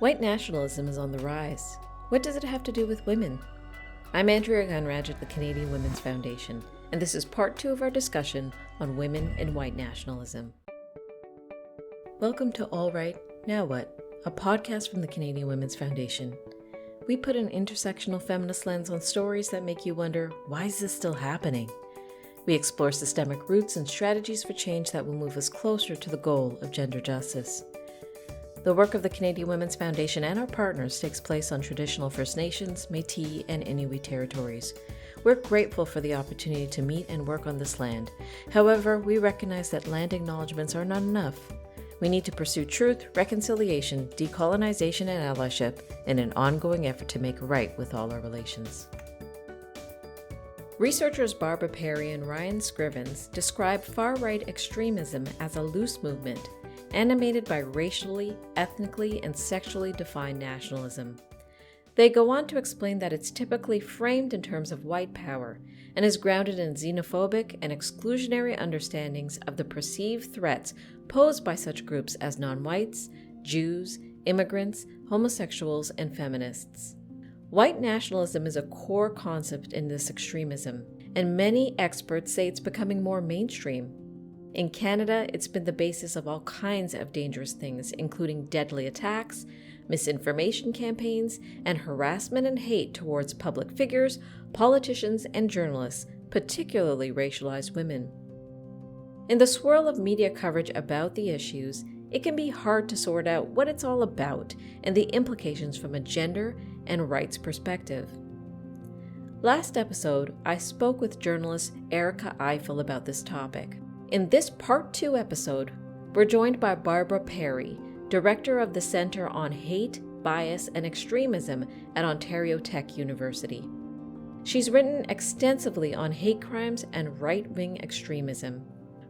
White nationalism is on the rise. What does it have to do with women? I'm Andrea Gunraj at the Canadian Women's Foundation, and this is part 2 of our discussion on women and white nationalism. Welcome to All Right, Now What, a podcast from the Canadian Women's Foundation. We put an intersectional feminist lens on stories that make you wonder, why is this still happening? We explore systemic roots and strategies for change that will move us closer to the goal of gender justice. The work of the Canadian Women's Foundation and our partners takes place on traditional First Nations, Métis, and Inuit territories. We're grateful for the opportunity to meet and work on this land. However, we recognize that land acknowledgements are not enough. We need to pursue truth, reconciliation, decolonization, and allyship in an ongoing effort to make right with all our relations. Researchers Barbara Perry and Ryan Scrivens describe far-right extremism as a loose movement animated by racially, ethnically, and sexually defined nationalism. They go on to explain that it's typically framed in terms of white power and is grounded in xenophobic and exclusionary understandings of the perceived threats posed by such groups as non-whites, Jews, immigrants, homosexuals, and feminists. White nationalism is a core concept in this extremism, and many experts say it's becoming more mainstream. In Canada, it's been the basis of all kinds of dangerous things, including deadly attacks, misinformation campaigns, and harassment and hate towards public figures, politicians, and journalists, particularly racialized women. In the swirl of media coverage about the issues, it can be hard to sort out what it's all about and the implications from a gender and rights perspective. Last episode, I spoke with journalist Erica Eiffel about this topic. In this Part 2 episode, we're joined by Barbara Perry, Director of the Centre on Hate, Bias, and Extremism at Ontario Tech University. She's written extensively on hate crimes and right-wing extremism.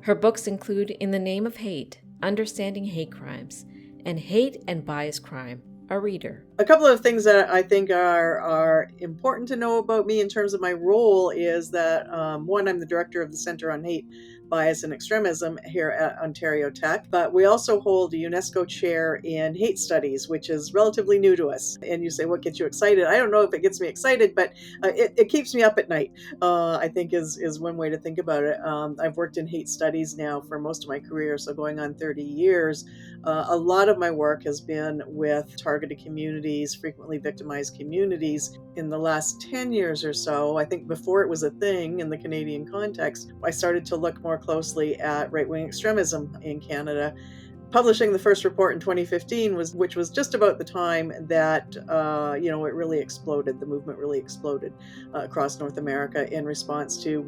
Her books include In the Name of Hate, Understanding Hate Crimes, and Hate and Bias Crime, a reader. A couple of things that I think are important to know about me in terms of my role is that, one, I'm the director of the Centre on Hate, Bias and Extremism here at Ontario Tech, but we also hold a UNESCO chair in hate studies, which is relatively new to us. And you say, what gets you excited? I don't know if it gets me excited, but it keeps me up at night, I think is one way to think about it. I've worked in hate studies now for most of my career, so going on 30 years. A lot of my work has been with targeted communities, frequently victimized communities. In the last 10 years or so, I think before it was a thing in the Canadian context, I started to look more closely at right-wing extremism in Canada. Publishing the first report in 2015 which was just about the time that it really exploded. The movement really exploded across North America in response to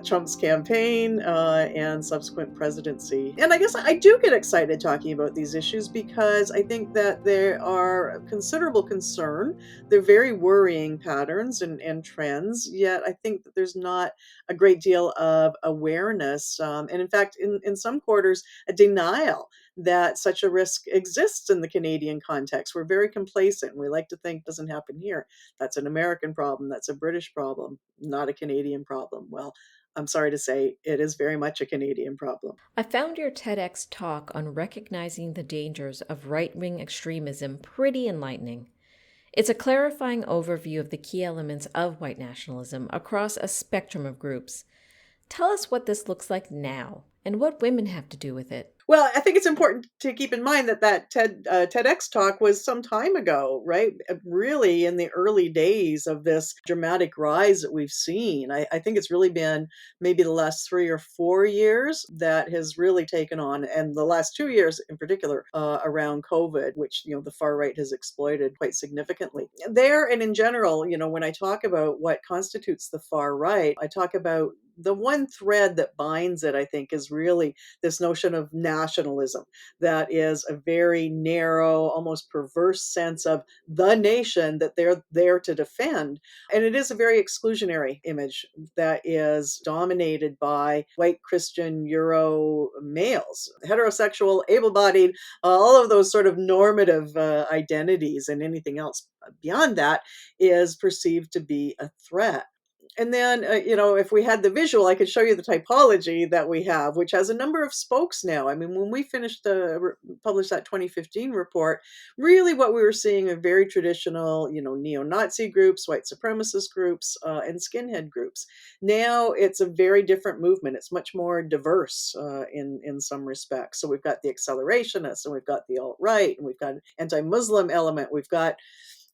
Trump's campaign and subsequent presidency. And I guess I do get excited talking about these issues because I think that there are considerable concern. They're very worrying patterns and trends. Yet I think that there's not a great deal of awareness, and in fact, in some quarters, a denial that such a risk exists in the Canadian context. We're very complacent. We like to think it doesn't happen here. That's an American problem. That's a British problem, not a Canadian problem. Well, I'm sorry to say it is very much a Canadian problem. I found your TEDx talk on recognizing the dangers of right-wing extremism pretty enlightening. It's a clarifying overview of the key elements of white nationalism across a spectrum of groups. Tell us what this looks like now and what women have to do with it. Well, I think it's important to keep in mind that TEDx talk was some time ago, right? Really in the early days of this dramatic rise that we've seen. I think it's really been maybe the last 3 or 4 years that has really taken on, and the last 2 years in particular around COVID, which, the far right has exploited quite significantly. There and in general, when I talk about what constitutes the far right, I talk about the one thread that binds it, I think, is really this notion of nationalism. That is a very narrow, almost perverse sense of the nation that they're there to defend. And it is a very exclusionary image that is dominated by white Christian Euro males, heterosexual, able-bodied, all of those sort of normative identities, and anything else beyond that is perceived to be a threat. And then, if we had the visual, I could show you the typology that we have, which has a number of spokes now. I mean, when we published that 2015 report, really what we were seeing are very traditional, neo-Nazi groups, white supremacist groups, and skinhead groups. Now it's a very different movement. It's much more diverse in some respects. So we've got the accelerationists, and we've got the alt-right, and we've got an anti-Muslim element. We've got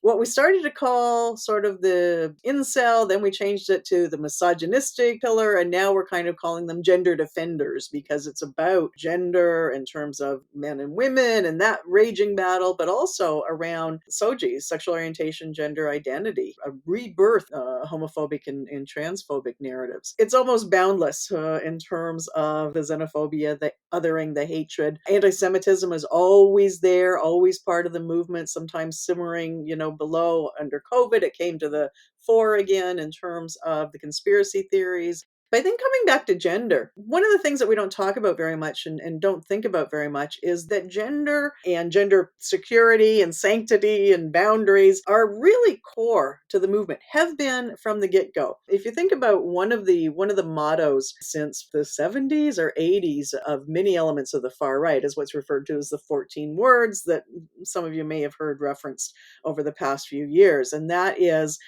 what we started to call sort of the incel, then we changed it to the misogynistic pillar, and now we're kind of calling them gender defenders because it's about gender in terms of men and women and that raging battle, but also around SOGI, sexual orientation, gender identity, a rebirth, homophobic and transphobic narratives. It's almost boundless in terms of the xenophobia, the othering, the hatred. Anti-Semitism is always there, always part of the movement, sometimes simmering, below under COVID. It came to the fore again in terms of the conspiracy theories. But I think coming back to gender, one of the things that we don't talk about very much and don't think about very much is that gender and gender security and sanctity and boundaries are really core to the movement, have been from the get-go. If you think about one of the mottos since the 70s or 80s of many elements of the far right is what's referred to as the 14 words that some of you may have heard referenced over the past few years. And that is,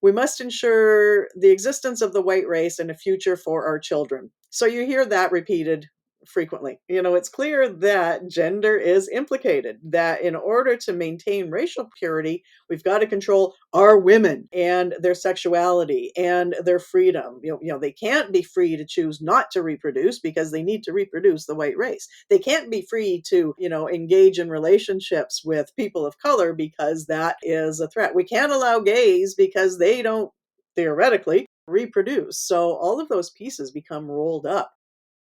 we must ensure the existence of the white race and a future for our children. So you hear that repeated frequently. It's clear that gender is implicated, that in order to maintain racial purity, we've got to control our women and their sexuality and their freedom. They can't be free to choose not to reproduce because they need to reproduce the white race. They can't be free to, engage in relationships with people of color because that is a threat. We can't allow gays because they don't theoretically reproduce. So all of those pieces become rolled up.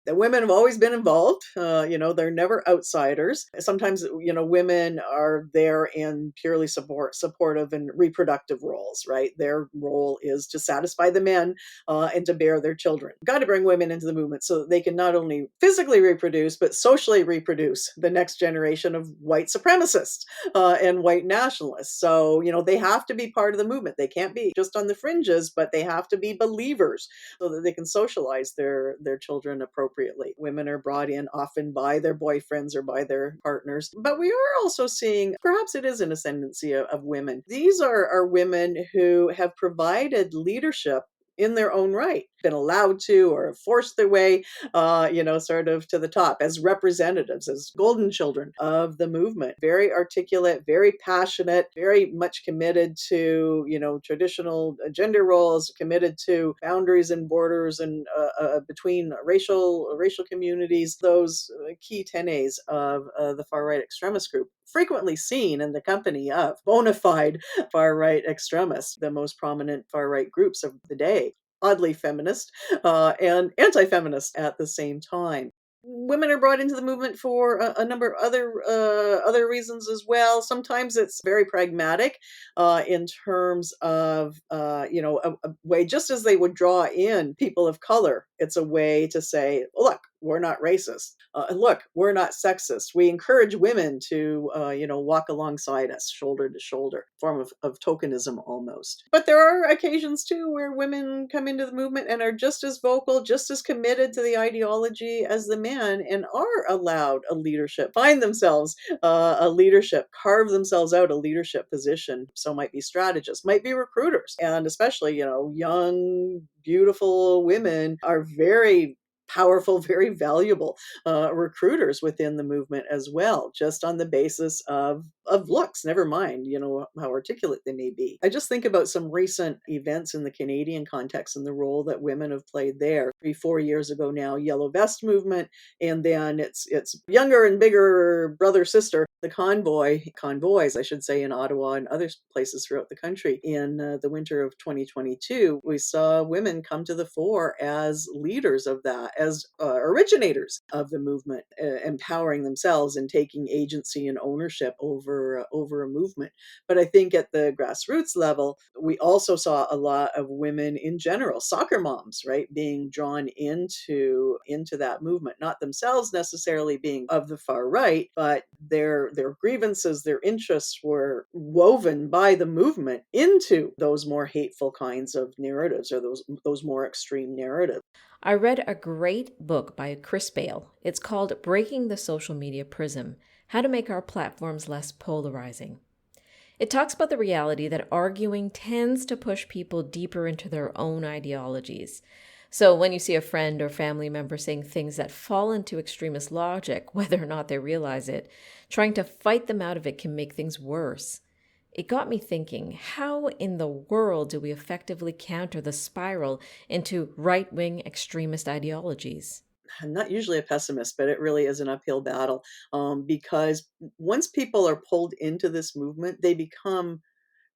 The women have always been involved. They're never outsiders. Sometimes, women are there in purely supportive and reproductive roles, right? Their role is to satisfy the men and to bear their children. Got to bring women into the movement so that they can not only physically reproduce, but socially reproduce the next generation of white supremacists and white nationalists. So, they have to be part of the movement. They can't be just on the fringes, but they have to be believers so that they can socialize their children appropriately. Women are brought in often by their boyfriends or by their partners. But we are also seeing, perhaps it is an ascendancy of women. These are women who have provided leadership in their own right, been allowed to or forced their way, sort of to the top as representatives, as golden children of the movement. Very articulate, very passionate, very much committed to, traditional gender roles, committed to boundaries and borders and between racial communities, those key tenets of the far-right extremist group, frequently seen in the company of bona fide far-right extremists, the most prominent far-right groups of the day, oddly feminist and anti-feminist at the same time. Women are brought into the movement for a number of other reasons as well. Sometimes it's very pragmatic in terms of a way, just as they would draw in people of color. It's a way to say, look, we're not racist. Look, we're not sexist. We encourage women to, walk alongside us, shoulder to shoulder, form of tokenism almost. But there are occasions too where women come into the movement and are just as vocal, just as committed to the ideology as the men, and are allowed a leadership, find themselves a leadership, carve themselves out a leadership position. So might be strategists, might be recruiters, and especially, young, beautiful women are very powerful, very valuable recruiters within the movement as well, just on the basis of looks, never mind, how articulate they may be. I just think about some recent events in the Canadian context and the role that women have played there. 3-4 years ago now, Yellow Vest movement, and then its younger and bigger brother sister, the convoys, I should say, in Ottawa and other places throughout the country. In the winter of 2022, we saw women come to the fore as leaders of that. as originators of the movement, empowering themselves and taking agency and ownership over a movement. But I think at the grassroots level, we also saw a lot of women in general, soccer moms, right, being drawn into that movement, not themselves necessarily being of the far right, but their grievances, their interests were woven by the movement into those more hateful kinds of narratives, or those more extreme narratives. I read a great book by Chris Bale. It's called Breaking the Social Media Prism: How to Make Our Platforms Less Polarizing. It talks about the reality that arguing tends to push people deeper into their own ideologies. So when you see a friend or family member saying things that fall into extremist logic, whether or not they realize it, trying to fight them out of it can make things worse. It got me thinking, how in the world do we effectively counter the spiral into right-wing extremist ideologies? I'm not usually a pessimist, but it really is an uphill battle, because once people are pulled into this movement, they become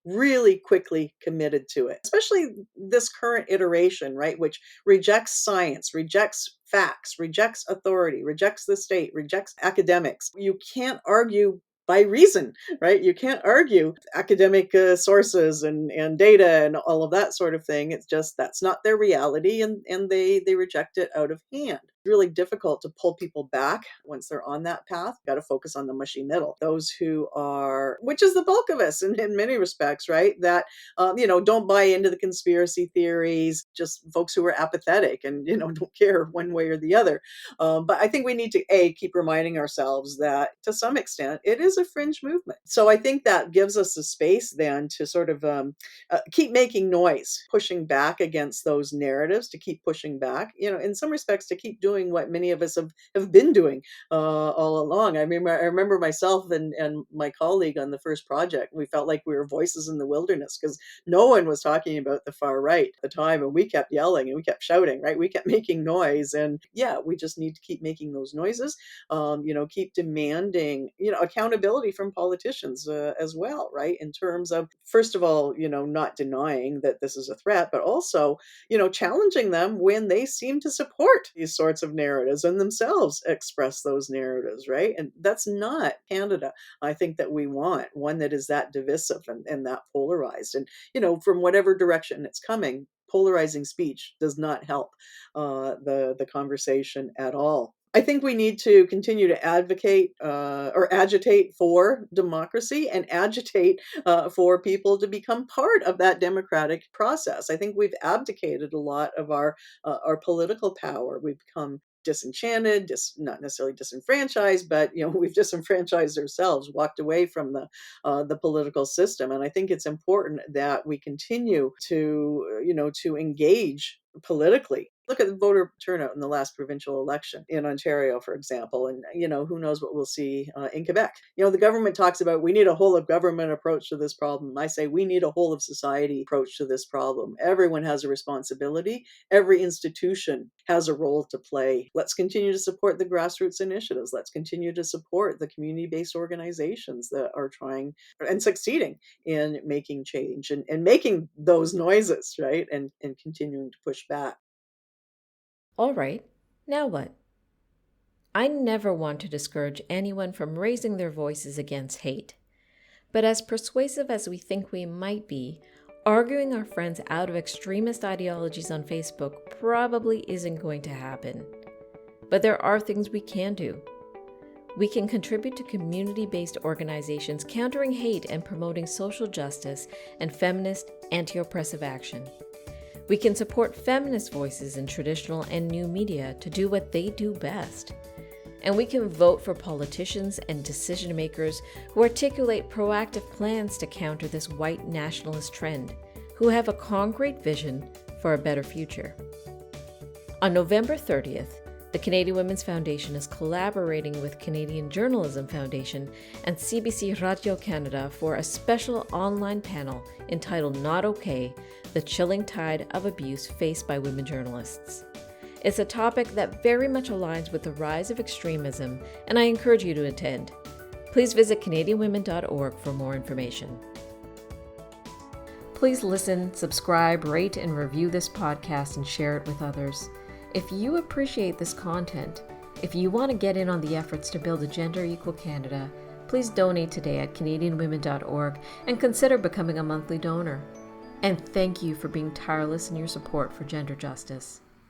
really quickly committed to it, especially this current iteration, right, which rejects science, rejects facts, rejects authority, rejects the state, rejects academics. You can't argue by reason, right? You can't argue academic sources and data and all of that sort of thing. It's just that's not their reality, and they reject it out of hand. Really difficult to pull people back once they're on that path. Got to focus on the mushy middle. Those who are, which is the bulk of us in many respects, right? That, don't buy into the conspiracy theories, just folks who are apathetic and, don't care one way or the other. But I think we need to, keep reminding ourselves that to some extent, it is a fringe movement. So I think that gives us the space then to sort of keep making noise, pushing back against those narratives, to keep pushing back, in some respects, to keep doing what many of us have been doing all along. I remember myself and my colleague on the first project, we felt like we were voices in the wilderness because no one was talking about the far right at the time. And we kept yelling and we kept shouting, right? We kept making noise. And yeah, we just need to keep making those noises, keep demanding, accountability from politicians as well, right? In terms of, first of all, not denying that this is a threat, but also, challenging them when they seem to support these sorts of narratives and themselves express those narratives, right? And that's not Canada. I think that we want one that is that divisive and that polarized. And, from whatever direction it's coming, polarizing speech does not help the conversation at all. I think we need to continue to advocate or agitate for democracy and agitate for people to become part of that democratic process. I think we've abdicated a lot of our political power. We've become disenchanted, not necessarily disenfranchised, but we've disenfranchised ourselves, walked away from the political system. And I think it's important that we continue to engage politically. Look at the voter turnout in the last provincial election in Ontario, for example, and who knows what we'll see in Quebec. The government talks about we need a whole of government approach to this problem. I say we need a whole of society approach to this problem. Everyone has a responsibility. Every institution has a role to play. Let's continue to support the grassroots initiatives. Let's continue to support the community-based organizations that are trying and succeeding in making change and making those noises, right? And continuing to push back. All right, now what? I never want to discourage anyone from raising their voices against hate. But as persuasive as we think we might be, arguing our friends out of extremist ideologies on Facebook probably isn't going to happen. But there are things we can do. We can contribute to community-based organizations countering hate and promoting social justice and feminist, anti-oppressive action. We can support feminist voices in traditional and new media to do what they do best. And we can vote for politicians and decision makers who articulate proactive plans to counter this white nationalist trend, who have a concrete vision for a better future. On November 30th, the Canadian Women's Foundation is collaborating with Canadian Journalism Foundation and CBC Radio-Canada for a special online panel entitled Not Okay: The Chilling Tide of Abuse Faced by Women Journalists. It's a topic that very much aligns with the rise of extremism, and I encourage you to attend. Please visit CanadianWomen.org for more information. Please listen, subscribe, rate, and review this podcast and share it with others. If you appreciate this content, if you want to get in on the efforts to build a gender-equal Canada, please donate today at canadianwomen.org and consider becoming a monthly donor. And thank you for being tireless in your support for gender justice.